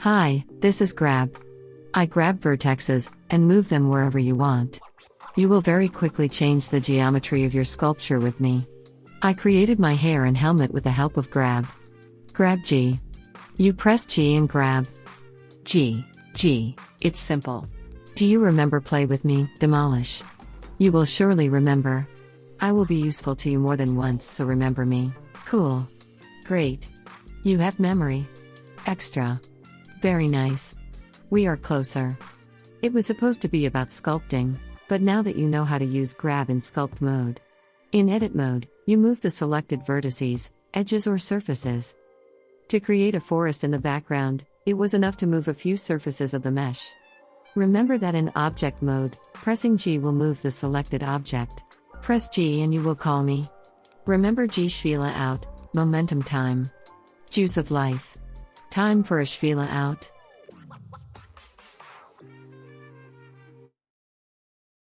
Hi, this is Grab. I grab vertexes and move them wherever you want. You will very quickly change the geometry of your sculpture with me. I created my hair and helmet with the help of Grab. Grab G. You press G and grab. G. It's simple. Do you remember play with me, demolish? You will surely remember. I will be useful to you more than once, so remember me. Cool. Great. You have memory. Extra. Very nice. We are closer. It was supposed to be about sculpting, but now that you know how to use Grab in sculpt mode. In edit mode, you move the selected vertices, edges or surfaces. To create a forest in the background, it was enough to move a few surfaces of the mesh. Remember that in object mode, pressing G will move the selected object. Press G and you will call me. Remember G ChwilaOut, momentum time. Juice of life. Time for a ChwilaOut.